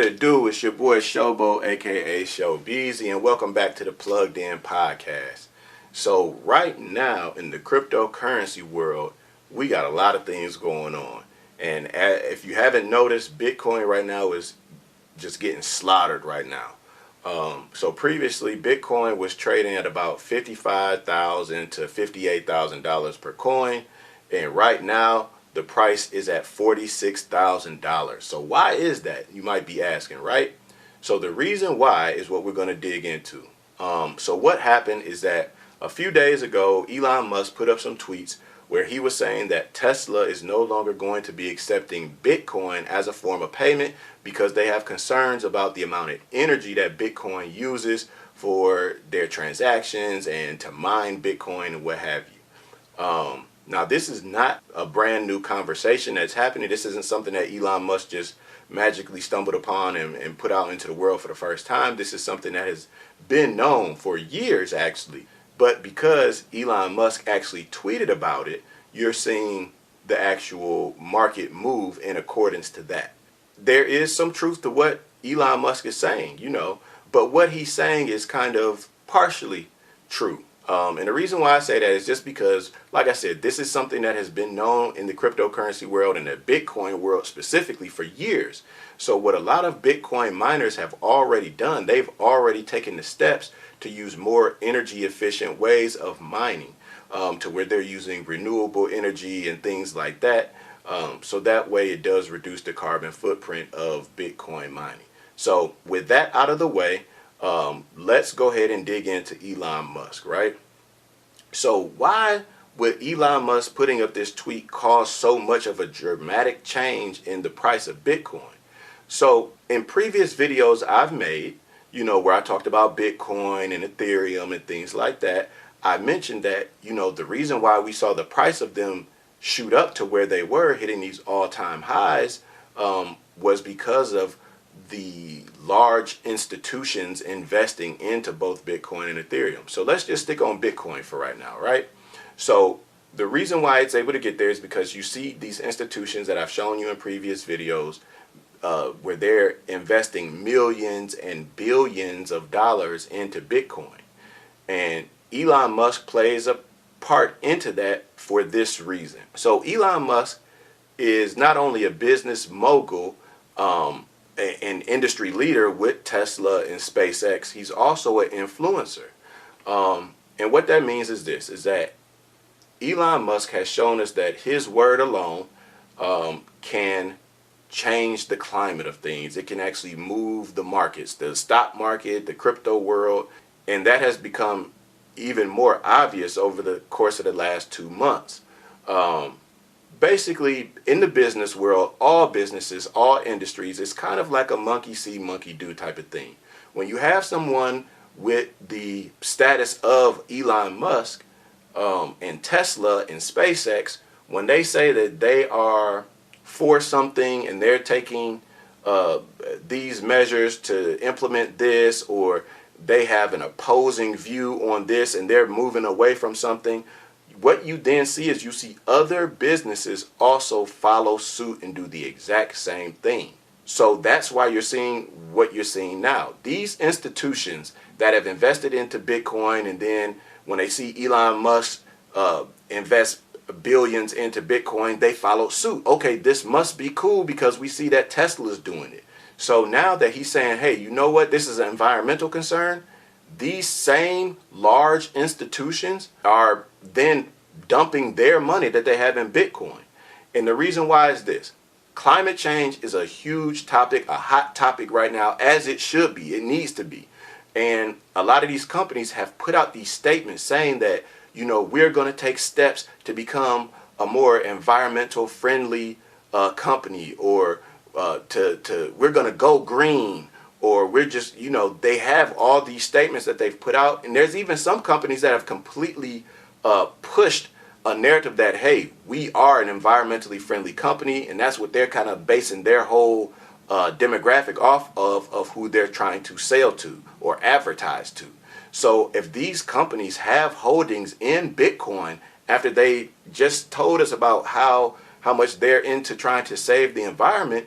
it do? It's your boy Shoboat, aka Shobeezy, and welcome back to the Plugged In Podcast. So right now in the cryptocurrency world, we got a lot of things going on. And if you haven't noticed, Bitcoin right now is just getting slaughtered right now. So previously, Bitcoin was trading at about $55,000 to $58,000 per coin, and right now the price is at $46,000. So why is that? You might be asking, right? So the reason why is what we're going to dig into. So what happened is that a few days ago, Elon Musk put up some tweets where he was saying that Tesla is no longer going to be accepting Bitcoin as a form of payment because they have concerns about the amount of energy that Bitcoin uses for their transactions and to mine Bitcoin and what have you. Now, this is not a brand new conversation that's happening. This isn't something that Elon Musk just magically stumbled upon and put out into the world for the first time. This is something that has been known for years, actually. But because Elon Musk actually tweeted about it, you're seeing the actual market move in accordance to that. There is some truth to what Elon Musk is saying, but what he's saying is kind of partially true. And the reason why I say that is just because, like I said, this is something that has been known in the cryptocurrency world and the Bitcoin world specifically for years. So what a lot of Bitcoin miners have already done, they've already taken the steps to use more energy efficient ways of mining, to where they're using renewable energy and things like that. So that way it does reduce the carbon footprint of Bitcoin mining. So with that out of the way, let's go ahead and dig into Elon Musk, right? So why would Elon Musk putting up this tweet cause so much of a dramatic change in the price of Bitcoin? So in previous videos I've made, where I talked about Bitcoin and Ethereum and things like that, I mentioned that, the reason why we saw the price of them shoot up to where they were, hitting these all-time highs, was because of the large institutions investing into both Bitcoin and Ethereum. So let's just stick on Bitcoin for right now, right? So the reason why it's able to get there is because you see these institutions that I've shown you in previous videos, where they're investing millions and billions of dollars into Bitcoin. And Elon Musk plays a part into that for this reason. So Elon Musk is not only a business mogul, an industry leader with Tesla and SpaceX, he's also an influencer. And what that means is this, is that Elon Musk has shown us that his word alone can change the climate of things. It can actually move the markets, the stock market, the crypto world, and that has become even more obvious over the course of the last 2 months. Basically, in the business world, all businesses, all industries, it's kind of like a monkey see, monkey do type of thing. When you have someone with the status of Elon Musk and Tesla and SpaceX, when they say that they are for something and they're taking these measures to implement this, or they have an opposing view on this and they're moving away from something, what you then see is you see other businesses also follow suit and do the exact same thing. So that's why you're seeing what you're seeing now. These institutions that have invested into Bitcoin, and then when they see Elon Musk invest billions into Bitcoin, they follow suit. Okay, this must be cool because we see that Tesla's doing it. So now that he's saying, hey, you know what, this is an environmental concern, these same large institutions are then dumping their money that they have in Bitcoin. And the reason why is this. Climate change is a huge topic, a hot topic right now, as it should be. It needs to be. And a lot of these companies have put out these statements saying that, we're going to take steps to become a more environmental friendly company, or we're going to go green, or we're just, they have all these statements that they've put out. And there's even some companies that have completely pushed a narrative that, hey, we are an environmentally friendly company, and that's what they're kind of basing their whole demographic off of who they're trying to sell to or advertise to. So if these companies have holdings in Bitcoin after they just told us about how much they're into trying to save the environment,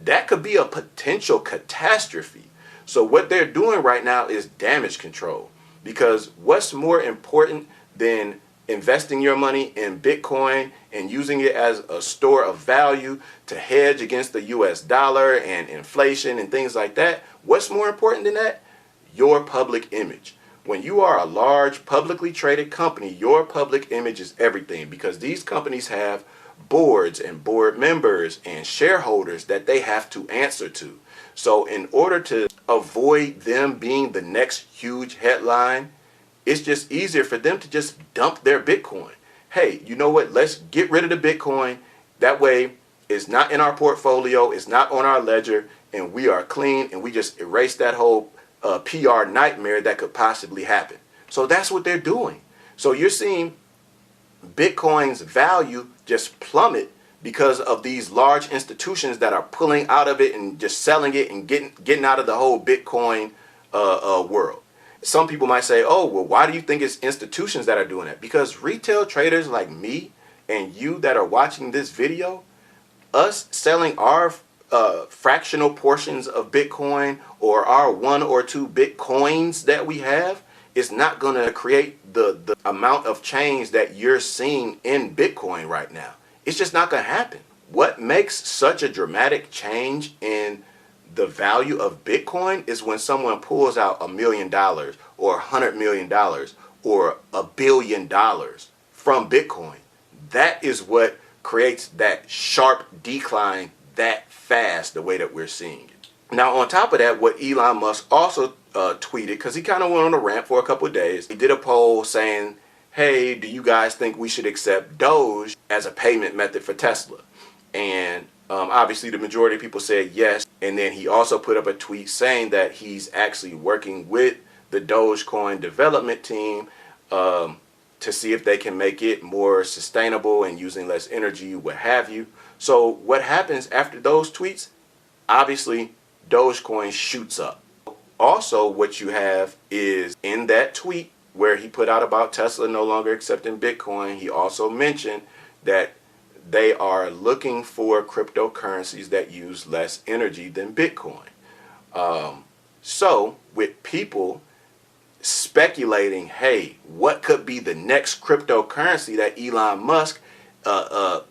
that could be a potential catastrophe. So what they're doing right now is damage control, because what's more important than investing your money in Bitcoin and using it as a store of value to hedge against the US dollar and inflation and things like that? What's more important than that? Your public image. When you are a large publicly traded company, your public image is everything, because these companies have boards and board members and shareholders that they have to answer to. So in order to avoid them being the next huge headline, it's just easier for them to just dump their Bitcoin. Hey, you know what? Let's get rid of the Bitcoin. That way it's not in our portfolio, it's not on our ledger, and we are clean, and we just erase that whole PR nightmare that could possibly happen. So that's what they're doing. So you're seeing Bitcoin's value just plummet because of these large institutions that are pulling out of it and just selling it and getting out of the whole Bitcoin world. Some people might say, oh, well, why do you think it's institutions that are doing it? Because retail traders like me and you that are watching this video, us selling our fractional portions of Bitcoin or our 1 or 2 Bitcoins that we have is not going to create the amount of change that you're seeing in Bitcoin right now. It's just not going to happen. What makes such a dramatic change in the value of Bitcoin is when someone pulls out $1 million or $100 million or $1 billion from Bitcoin. That is what creates that sharp decline that fast, the way that we're seeing it. Now, on top of that, what Elon Musk also tweeted, because he kind of went on a rant for a couple of days, he did a poll saying, hey, do you guys think we should accept Doge as a payment method for Tesla? And obviously the majority of people said yes. And then he also put up a tweet saying that he's actually working with the Dogecoin development team to see if they can make it more sustainable and using less energy, what have you. So what happens after those tweets? Obviously, Dogecoin shoots up. Also, what you have is in that tweet where he put out about Tesla no longer accepting Bitcoin, he also mentioned that they are looking for cryptocurrencies that use less energy than Bitcoin. So with people speculating, hey, what could be the next cryptocurrency that Elon Musk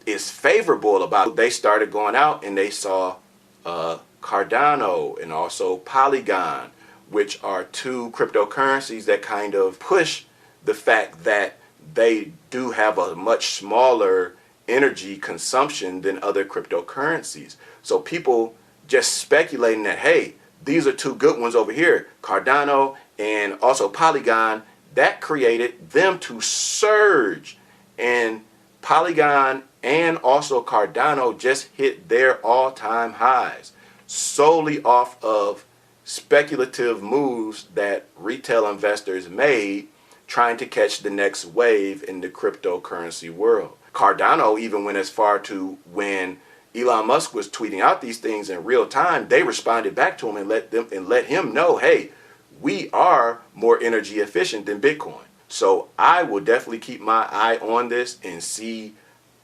is favorable about, they started going out and they saw Cardano and also Polygon, which are 2 cryptocurrencies that kind of push the fact that they do have a much smaller energy consumption than other cryptocurrencies. So people just speculating that, hey, these are 2 good ones over here, Cardano and also Polygon, that created them to surge. And Polygon and also Cardano just hit their all-time highs solely off of speculative moves that retail investors made trying to catch the next wave in the cryptocurrency world. Cardano even went as far to, when Elon Musk was tweeting out these things in real time, they responded back to him and let him know, hey, we are more energy efficient than Bitcoin. So I will definitely keep my eye on this and see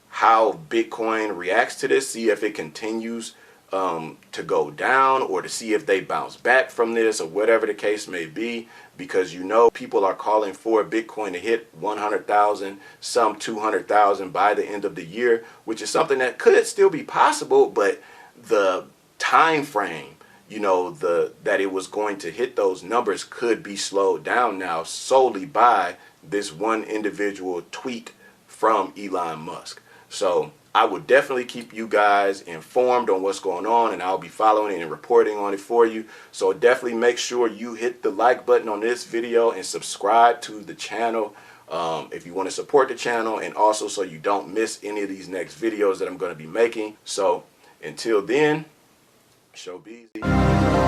how Bitcoin reacts to this, see if it continues to go down, or to see if they bounce back from this, or whatever the case may be, because you know people are calling for Bitcoin to hit 100,000, some 200,000 by the end of the year, which is something that could still be possible, but the time frame, you know, that it was going to hit those numbers could be slowed down now solely by this one individual tweet from Elon Musk. So I would definitely keep you guys informed on what's going on, and I'll be following it and reporting on it for you. So definitely make sure you hit the like button on this video and subscribe to the channel if you want to support the channel, and also so you don't miss any of these next videos that I'm going to be making. So until then, Shobeezy.